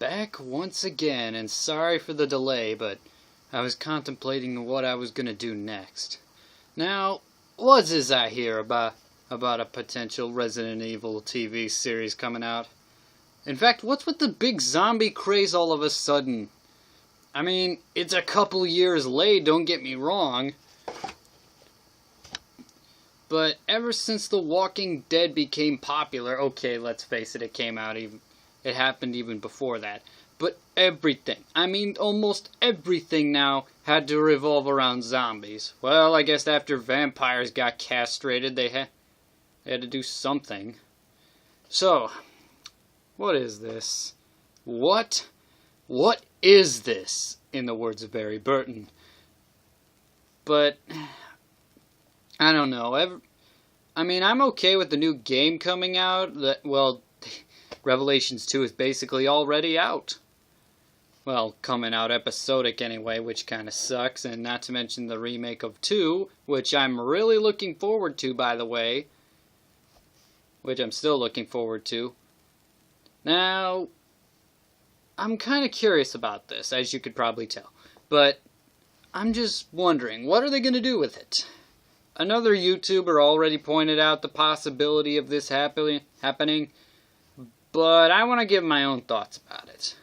Back once again, and sorry for the delay, but I was contemplating what I was gonna do next. Now, what is I hear about a potential Resident Evil TV series coming out? In fact, what's with the big zombie craze all of a sudden? I mean, it's a couple years late, don't get me wrong. But ever since The Walking Dead became popular, okay, let's face it, it happened even before that. But everything, I mean almost everything now had to revolve around zombies. Well, I guess after vampires got castrated, they had to do something. So, what is this? What is this, in the words of Barry Burton? But I don't know. I mean, I'm okay with the new game coming out. Revelations 2 is basically already out. Well, coming out episodic anyway, which kind of sucks. And not to mention the remake of 2, which I'm really looking forward to, by the way. Which I'm still looking forward to. Now, I'm kind of curious about this, as you could probably tell. But I'm just wondering, what are they going to do with it? Another YouTuber already pointed out the possibility of this happening, but I want to give my own thoughts about it.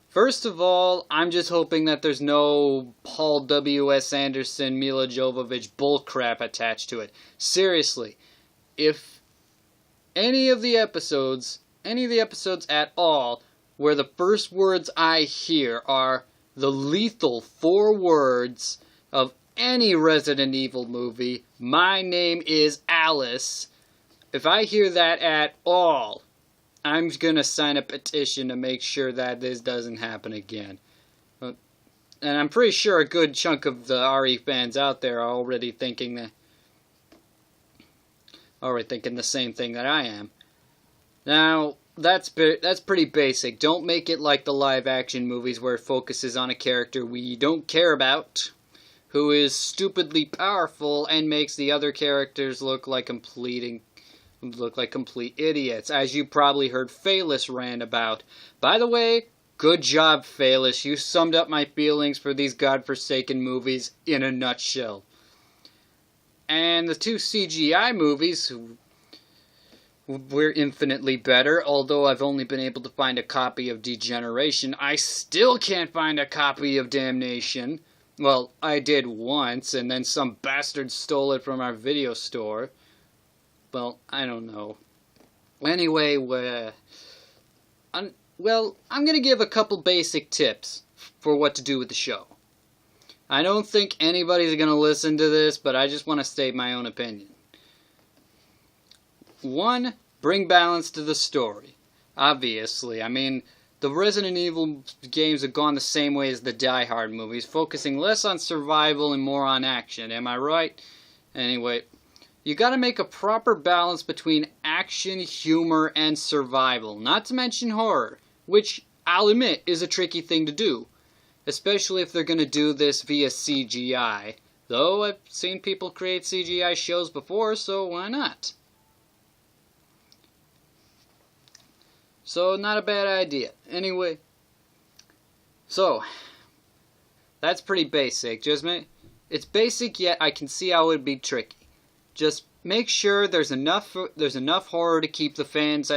First of all, I'm just hoping that there's no Paul W.S. Anderson, Mila Jovovich bullcrap attached to it. Seriously, if any of the episodes at all, where the first words I hear are the lethal 4 words of any Resident Evil movie, my name is Alice, if I hear that at all, I'm gonna sign a petition to make sure that this doesn't happen again. And I'm pretty sure a good chunk of the RE fans out there are already thinking the same thing that I am. Now, that's pretty basic. Don't make it like the live-action movies where it focuses on a character we don't care about, who is stupidly powerful and makes the other characters look like complete idiots, as you probably heard Phaelus rant about. By the way, good job, Phaelus. You summed up my feelings for these godforsaken movies in a nutshell. And the 2 CGI movies were infinitely better, although I've only been able to find a copy of Degeneration. I still can't find a copy of Damnation. Well, I did once, and then some bastard stole it from our video store. Well, I don't know. Anyway, I'm going to give a couple basic tips for what to do with the show. I don't think anybody's going to listen to this, but I just want to state my own opinion. 1, bring balance to the story. Obviously, I mean, the Resident Evil games have gone the same way as the Die Hard movies, focusing less on survival and more on action. Am I right? Anyway, you gotta make a proper balance between action, humor, and survival. Not to mention horror, which I'll admit is a tricky thing to do, especially if they're gonna do this via CGI. Though I've seen people create CGI shows before, so why not? So, not a bad idea. Anyway, so, that's pretty basic. It's basic, yet I can see how it would be tricky. Just make sure there's enough horror to keep the fans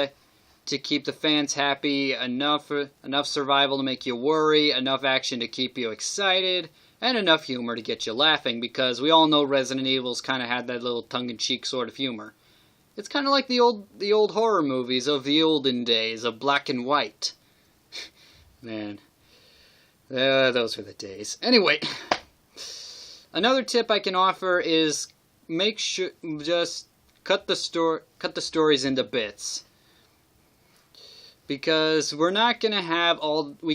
happy, enough survival to make you worry, enough action to keep you excited, and enough humor to get you laughing, because we all know Resident Evil's kind of had that little tongue-in-cheek sort of humor. It's kind of like the old horror movies of the olden days, of black and white. Man, those were the days. Anyway, another tip I can offer is just cut the stories into bits, because we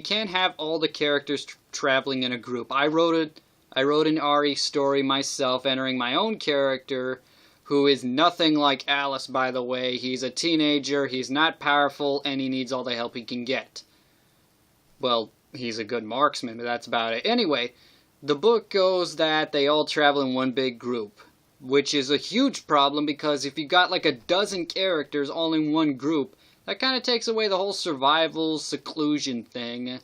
can't have all the characters traveling in a group. I wrote an RE story myself, entering my own character, who is nothing like Alice, by the way. He's a teenager, he's not powerful, and he needs all the help he can get. Well, he's a good marksman, but that's about it. Anyway, the book goes that they all travel in one big group, which is a huge problem, because if you got like a dozen characters all in one group, That kind of takes away the whole survival seclusion thing,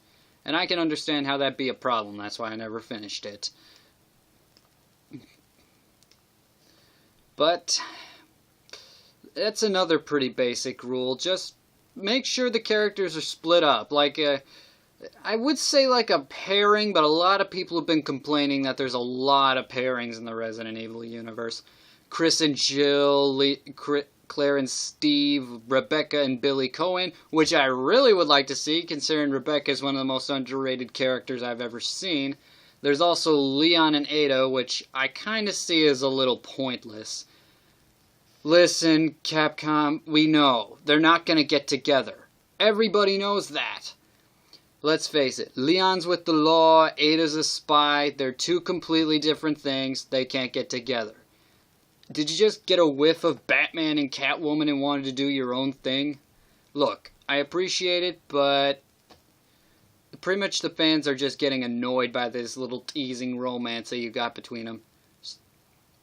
and I can understand how that'd be a problem. That's why I never finished it. But that's another pretty basic rule. Just make sure the characters are split up. I would say like a pairing, but a lot of people have been complaining that there's a lot of pairings in the Resident Evil universe. Chris and Jill, Claire and Steve, Rebecca and Billy Cohen, which I really would like to see, considering Rebecca is one of the most underrated characters I've ever seen. There's also Leon and Ada, which I kind of see as a little pointless. Listen, Capcom, we know. They're not going to get together. Everybody knows that. Let's face it, Leon's with the law, Ada's a spy, they're two completely different things, they can't get together. Did you just get a whiff of Batman and Catwoman and wanted to do your own thing? Look, I appreciate it, but pretty much the fans are just getting annoyed by this little teasing romance that you got between them.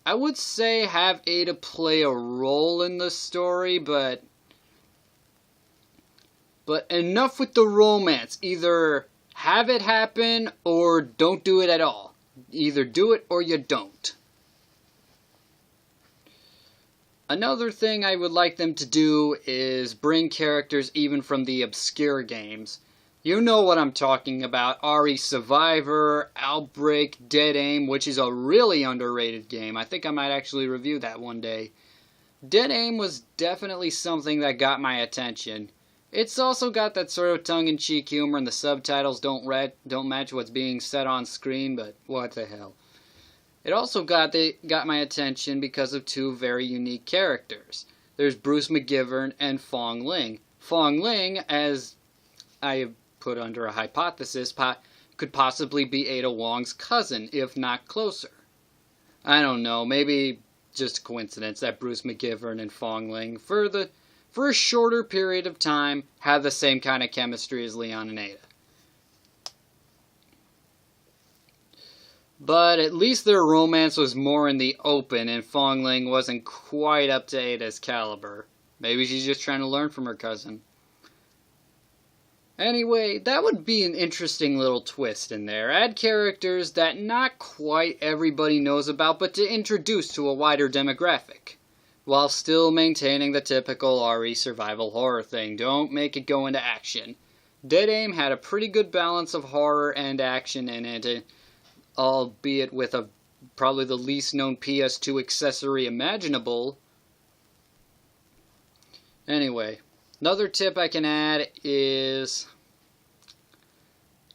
I would say have Ada play a role in the story, but enough with the romance. Either have it happen or don't do it at all. Either do it or you don't. Another thing I would like them to do is bring characters even from the obscure games. You know what I'm talking about. RE Survivor, Outbreak, Dead Aim, which is a really underrated game. I think I might actually review that one day. Dead Aim was definitely something that got my attention. It's also got that sort of tongue-in-cheek humor, and the subtitles don't match what's being said on screen, but what the hell. It also got my attention because of two very unique characters. There's Bruce McGivern and Fong Ling. Fong Ling, as I have put under a hypothesis, could possibly be Ada Wong's cousin, if not closer. I don't know, maybe just a coincidence that Bruce McGivern and Fong Ling, for a shorter period of time, have the same kind of chemistry as Leon and Ada. But at least their romance was more in the open, and Fong Ling wasn't quite up to Ada's caliber. Maybe she's just trying to learn from her cousin. Anyway, that would be an interesting little twist in there. Add characters that not quite everybody knows about, but to introduce to a wider demographic, while still maintaining the typical RE survival horror thing. Don't make it go into action. Dead Aim had a pretty good balance of horror and action in it, albeit with probably the least known PS2 accessory imaginable. Anyway, another tip I can add is...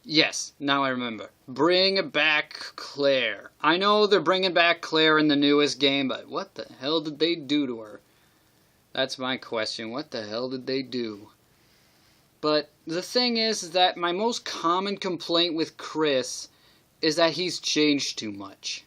Yes, now I remember. Bring back Claire. I know they're bringing back Claire in the newest game, but what the hell did they do to her? That's my question. What the hell did they do? But the thing is that my most common complaint with Chris is that he's changed too much.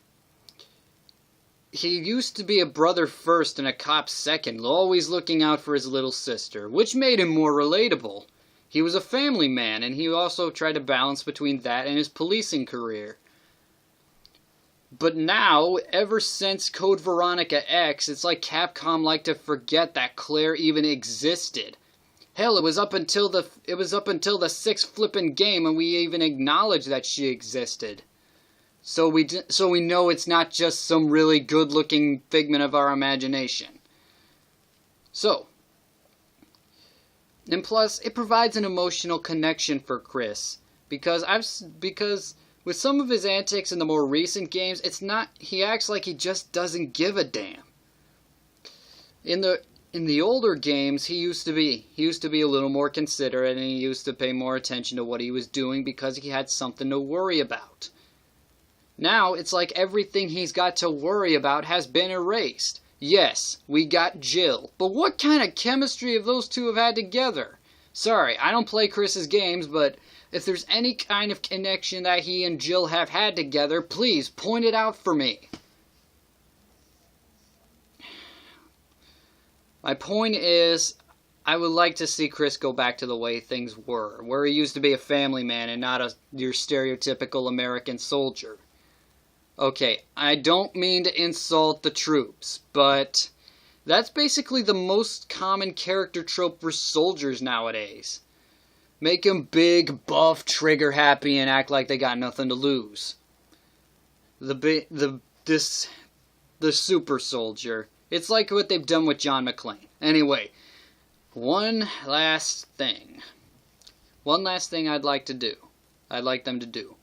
He used to be a brother first and a cop second, always looking out for his little sister, which made him more relatable. He was a family man, and he also tried to balance between that and his policing career. But now, ever since Code Veronica X, it's like Capcom liked to forget that Claire even existed. Hell, it was up until the sixth flippin' game, and we even acknowledged that she existed. So we know it's not just some really good-looking figment of our imagination. And plus, it provides an emotional connection for Chris, because with some of his antics in the more recent games, he acts like he just doesn't give a damn. In the older games, he used to be a little more considerate, and he used to pay more attention to what he was doing because he had something to worry about. Now, it's like everything he's got to worry about has been erased. Yes, we got Jill, but what kind of chemistry have those two have had together? Sorry, I don't play Chris's games, but if there's any kind of connection that he and Jill have had together, please point it out for me. My point is, I would like to see Chris go back to the way things were, where he used to be a family man and not your stereotypical American soldier. Okay, I don't mean to insult the troops, but That's basically the most common character trope for soldiers nowadays. Make them big, buff, trigger happy, and act like they got nothing to lose. The super soldier. It's like what they've done with John McClane. Anyway, one last thing I'd like them to do.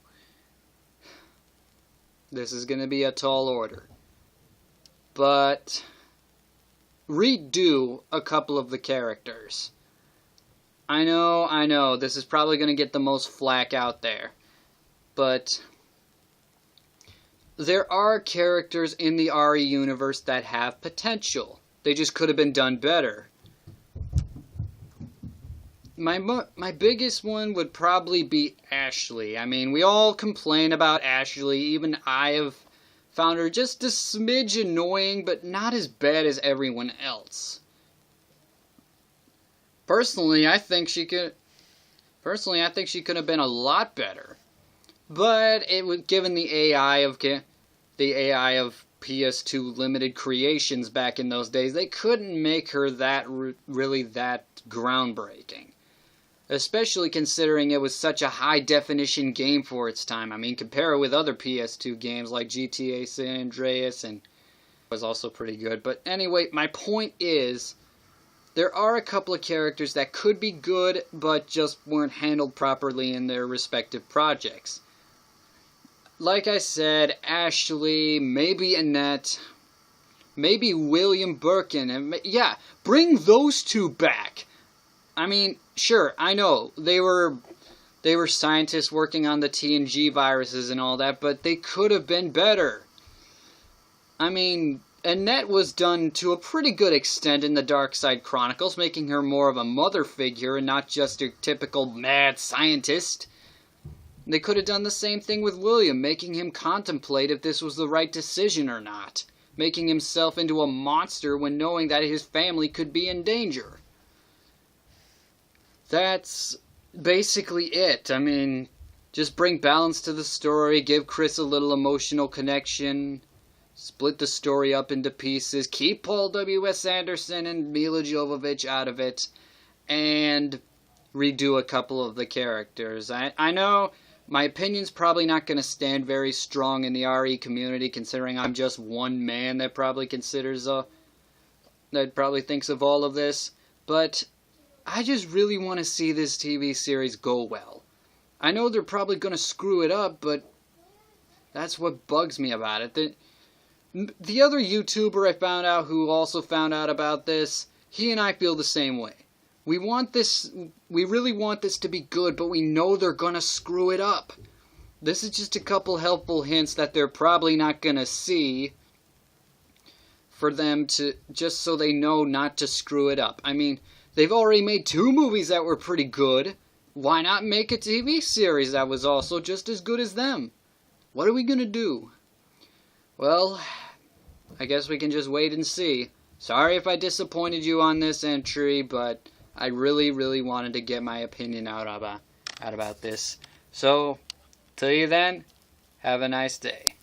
This is going to be a tall order. But redo a couple of the characters. I know, this is probably going to get the most flack out there. But there are characters in the RE universe that have potential. They just could have been done better. My biggest one would probably be Ashley. I mean, we all complain about Ashley. Even I have found her just a smidge annoying, but not as bad as everyone else. Personally, I think she could have been a lot better. But it was given the AI of PS2 limited creations back in those days, they couldn't make her really that groundbreaking. Especially considering it was such a high-definition game for its time. I mean, compare it with other PS2 games like GTA San Andreas, and it was also pretty good. But anyway, my point is, there are a couple of characters that could be good, but just weren't handled properly in their respective projects. Like I said, Ashley, maybe Annette, maybe William Birkin, and yeah, bring those two back. I mean, sure, I know, they were scientists working on the TNG viruses and all that, but they could have been better. I mean, Annette was done to a pretty good extent in the Dark Side Chronicles, making her more of a mother figure and not just your typical mad scientist. They could have done the same thing with William, making him contemplate if this was the right decision or not, making himself into a monster when knowing that his family could be in danger. That's basically it. I mean, just bring balance to the story, give Chris a little emotional connection, split the story up into pieces, keep Paul W.S. Anderson and Mila Jovovich out of it, and redo a couple of the characters. I know my opinion's probably not going to stand very strong in the RE community, considering I'm just one man that probably thinks of all of this, but I just really want to see this TV series go well. I know they're probably going to screw it up, but that's what bugs me about it. The other YouTuber I found out who also found out about this, he and I feel the same way. We really want this to be good, but we know they're going to screw it up. This is just a couple helpful hints that they're probably not going to see for them to, just so they know not to screw it up. I mean, they've already made 2 movies that were pretty good. Why not make a TV series that was also just as good as them? What are we going to do? Well, I guess we can just wait and see. Sorry if I disappointed you on this entry, but I really, really wanted to get my opinion out about this. So, till you then, have a nice day.